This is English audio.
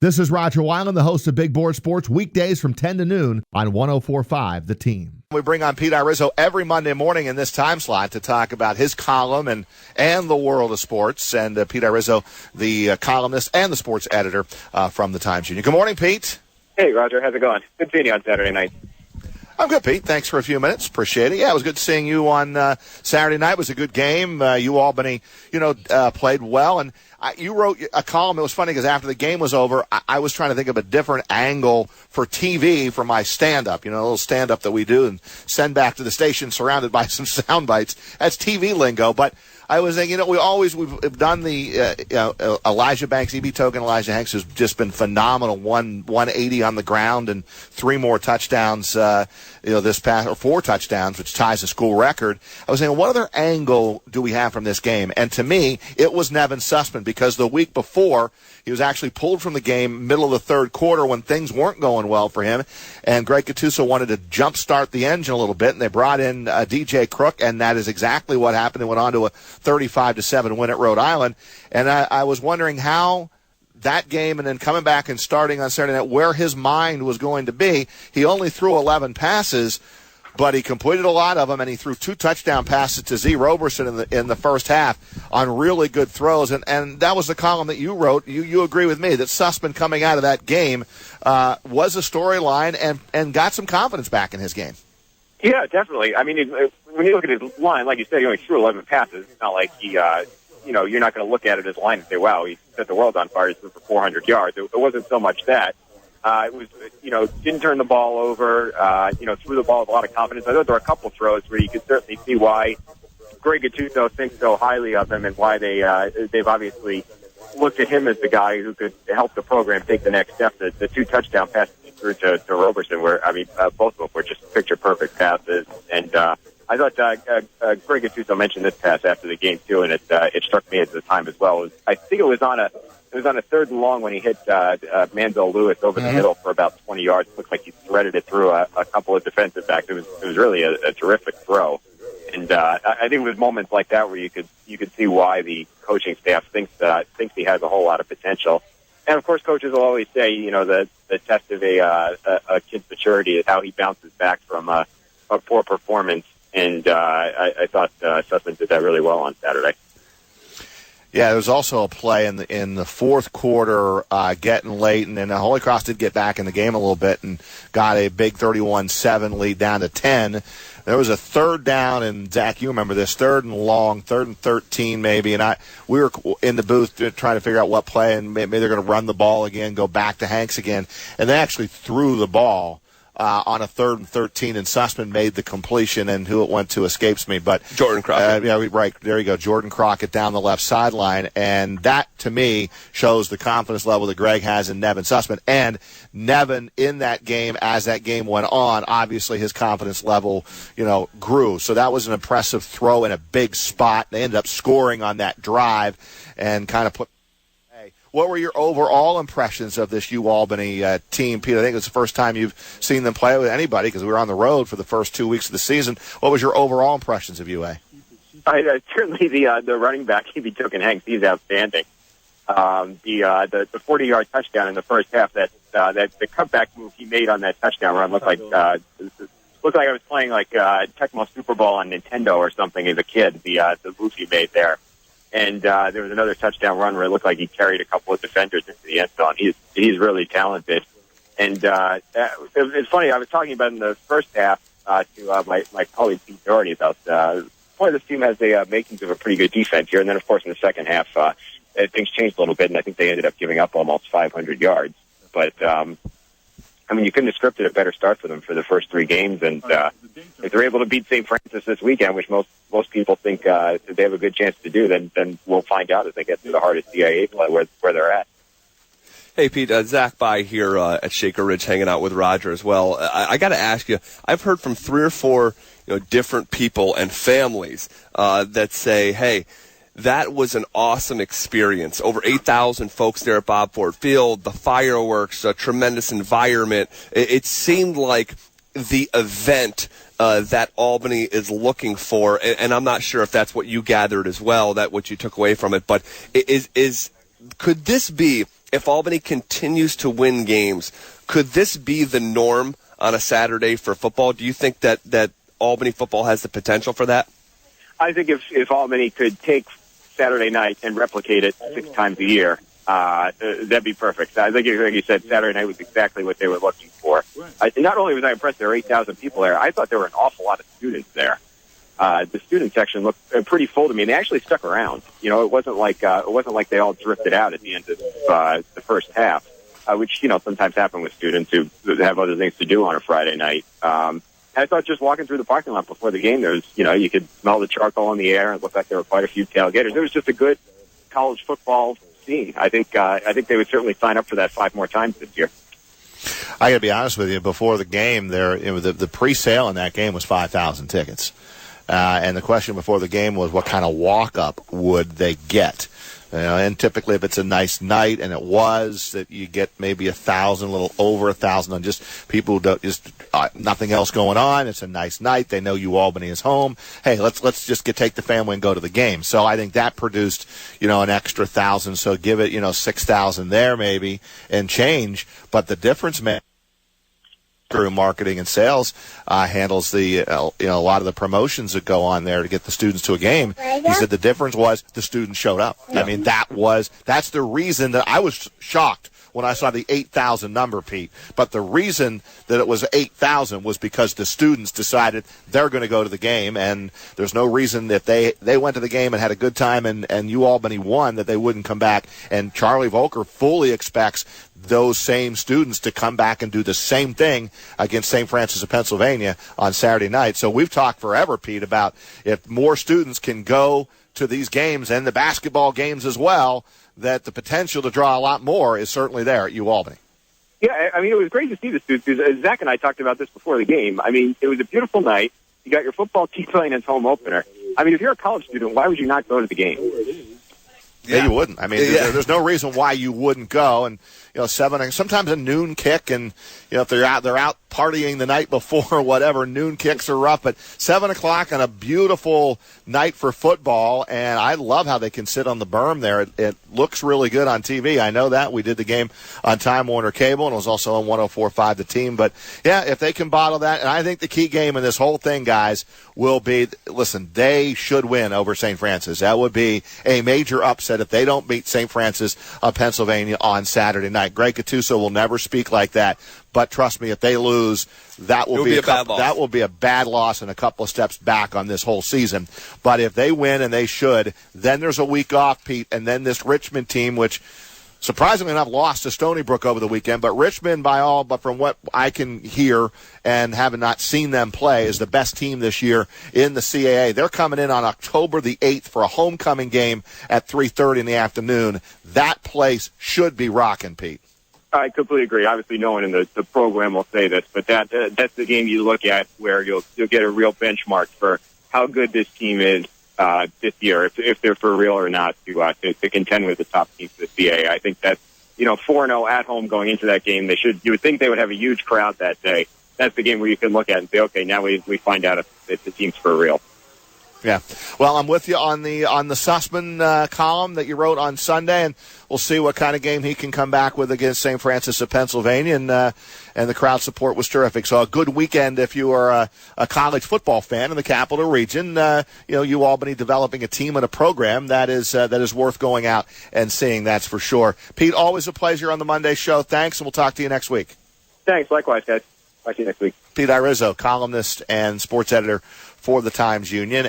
This is Roger Weiland, the host of Big Board Sports, weekdays from 10 to noon on 104.5 The Team. We bring on Pete Iorizzo every Monday morning in this time slot to talk about his column and the world of sports. And Pete Iorizzo, the columnist and the sports editor from the Times-Union. Good morning, Pete. Hey, Roger. How's it going? Good seeing you on Saturday night. I'm good, Pete. Thanks for a few minutes. Appreciate it. Yeah, it was good seeing you on Saturday night. It was a good game. You Albany, played well. And you wrote a column. It was funny because after the game was over, I was trying to think of a different angle for TV for my stand-up, a little stand-up that we do and send back to the station surrounded by some sound bites. That's TV lingo. But I was thinking, we've done the Elijah Banks, E.B. Token, Elijah Hanks, who's just been phenomenal, 180 on the ground and 3 more touchdowns, this past, or 4 touchdowns, which ties the school record. I was saying, what other angle do we have from this game? And to me, it was Nevin Sussman, because the week before, he was actually pulled from the game middle of the third quarter when things weren't going well for him. And Greg Gattuso wanted to jumpstart the engine a little bit, and they brought in DJ Crook, and that is exactly what happened. They went on to a 35-7 win at Rhode Island. And I was wondering how that game and then coming back and starting on Saturday night, where his mind was going to be. He only threw 11 passes, but he completed a lot of them, and he threw 2 touchdown passes to Z. Roberson in the first half on really good throws. And that was the column that you wrote. You agree with me that Sussman coming out of that game was a storyline and got some confidence back in his game. Yeah, definitely. I mean, when you look at his line, like you said, he only threw 11 passes. It's not like he, you're not going to look at it as a line and say, wow, he set the world on fire. He threw for 400 yards. It wasn't so much that. It was, didn't turn the ball over, threw the ball with a lot of confidence. I thought there were a couple throws where you could certainly see why Greg Gattuso thinks so highly of him and why they've obviously looked at him as the guy who could help the program take the next step. The 2 touchdown passes he threw to Roberson both of them were just picture-perfect passes. And I thought Greg Gattuso mentioned this pass after the game, too, and it struck me at the time as well. I think it was on a 3rd and long when he hit Manville Lewis over the middle for about 20 yards. It looked like he threaded it through a couple of defensive backs. It was really a terrific throw. And I think it was moments like that where you could see why the coaching staff thinks he has a whole lot of potential. And of course, coaches will always say, the test of a kid's maturity is how he bounces back from a poor performance. And I thought Sussman did that really well on Saturday. Yeah, there was also a play in the fourth quarter, getting late, and then Holy Cross did get back in the game a little bit and got a big 31-7 lead down to 10. There was a 3rd down, and Zach, you remember this, 3rd and long, 3rd and 13 maybe, and we were in the booth trying to figure out what play, and maybe they're going to run the ball again, go back to Hanks again, and they actually threw the ball on a 3rd and 13, and Sussman made the completion, and who it went to escapes me. But Jordan Crockett. Right, there you go, Jordan Crockett down the left sideline, and that, to me, shows the confidence level that Greg has in Nevin Sussman. And Nevin, in that game, as that game went on, obviously his confidence level, grew. So that was an impressive throw in a big spot. They ended up scoring on that drive and kind of put. What were your overall impressions of this UAlbany team, Pete? I think it's the first time you've seen them play with anybody because we were on the road for the first 2 weeks of the season. What was your overall impressions of UA? Certainly the running back, E.B. Token Hanks, he's outstanding. The 40-yard touchdown in the first half, that the cutback move he made on that touchdown run looked like I was playing like Tecmo Super Bowl on Nintendo or something as a kid. The move he made there. And there was another touchdown run where it looked like he carried a couple of defenders into the end zone. He's really talented. And it's funny, I was talking about in the first half to my colleague Pete Doherty about this team has the makings of a pretty good defense here. And then, of course, in the second half, things changed a little bit, and I think they ended up giving up almost 500 yards. But you couldn't have scripted a better start for them for the first 3 games. And if they're able to beat St. Francis this weekend, which most people think that they have a good chance to do, then we'll find out as they get to the heart of CIA play where they're at. Hey, Pete, Zach By here at Shaker Ridge hanging out with Roger as well. I got to ask you, I've heard from 3 or 4 different people and families that say, hey, that was an awesome experience. Over 8,000 folks there at Bob Ford Field, the fireworks, a tremendous environment. It seemed like the event that Albany is looking for, and I'm not sure if that's what you gathered as well, that what you took away from it, but could this be if Albany continues to win games, could this be the norm on a Saturday for football? Do you think that Albany football has the potential for that? I think if Albany could take Saturday night and replicate it 6 times a year, that'd be perfect. I think, like you said, Saturday night was exactly what they were looking for. Not only was I impressed there were 8,000 people there, I thought there were an awful lot of students there. The student section looked pretty full to me, and they actually stuck around. You know, it wasn't like they all drifted out at the end of the first half, which sometimes happen with students who have other things to do on a Friday night. I thought just walking through the parking lot before the game, there was you could smell the charcoal in the air. It looked like there were quite a few tailgaters. It was just a good college football scene. I think they would certainly sign up for that 5 more times this year. I got to be honest with you. Before the game, the pre-sale in that game was 5,000 tickets. And the question before the game was what kind of walk-up would they get? And typically if it's a nice night, and it was, that you get maybe 1,000, a little over 1,000 on just people who don't, just nothing else going on. It's a nice night. They know Albany is home. Hey, let's just take the family and go to the game. So I think that produced, an extra 1,000. So give it, 6,000 there maybe and change. But the difference, man, through marketing and sales handles the a lot of the promotions that go on there to get the students to a game. He said the difference was the students showed up. Yeah. I mean, that's the reason that I was shocked when I saw the 8,000 number, Pete. But the reason that it was 8,000 was because the students decided they're going to go to the game, and there's no reason that they went to the game and had a good time and Albany won that they wouldn't come back. And Charlie Volker fully expects those same students to come back and do the same thing against St. Francis of Pennsylvania on Saturday night. So we've talked forever, Pete, about if more students can go to these games and the basketball games as well, that the potential to draw a lot more is certainly there at Albany. Yeah, I mean, it was great to see the students, because Zach and I talked about this before the game. I mean, it was a beautiful night. You got your football team playing its home opener. I mean, if you're a college student, why would you not go to the game? Yeah, you wouldn't. I mean, there's no reason why you wouldn't go. And 7, sometimes a noon kick, and if they're out partying the night before or whatever, noon kicks are rough. But 7 o'clock on a beautiful night for football, and I love how they can sit on the berm there. It looks really good on TV. I know that. We did the game on Time Warner Cable, and it was also on 104.5 The Team. But yeah, if they can bottle that, and I think the key game in this whole thing, guys, will be, listen, they should win over St. Francis. That would be a major upset if they don't beat St. Francis of Pennsylvania on Saturday night. Greg Gattuso will never speak like that, but trust me, if they lose, that will be a bad loss and a couple of steps back on this whole season. But if they win, and they should, then there's a week off, Pete, and then this Richmond team, which surprisingly enough lost to Stony Brook over the weekend, but Richmond, but from what I can hear and having not seen them play, is the best team this year in the CAA. They're coming in on October the 8th for a homecoming game at 3:30 in the afternoon. That place should be rocking, Pete. I completely agree. Obviously, no one in the program will say this, but that's the game you look at where you'll get a real benchmark for how good this team is this year, if they're for real or not, to contend with the top teams of the CAA. I think that's 4-0 at home going into that game. You would think they would have a huge crowd that day. That's the game where you can look at and say, okay, now we find out if the team's for real. Yeah. Well, I'm with you on the Sussman column that you wrote on Sunday, and we'll see what kind of game he can come back with against St. Francis of Pennsylvania, and the crowd support was terrific. So a good weekend if you are a college football fan in the Capital Region. Albany developing a team and a program that is worth going out and seeing, that's for sure. Pete, always a pleasure on the Monday show. Thanks, and we'll talk to you next week. Thanks. Likewise, guys. Talk to you next week. Pete Iorizzo, columnist and sports editor for the Times-Union.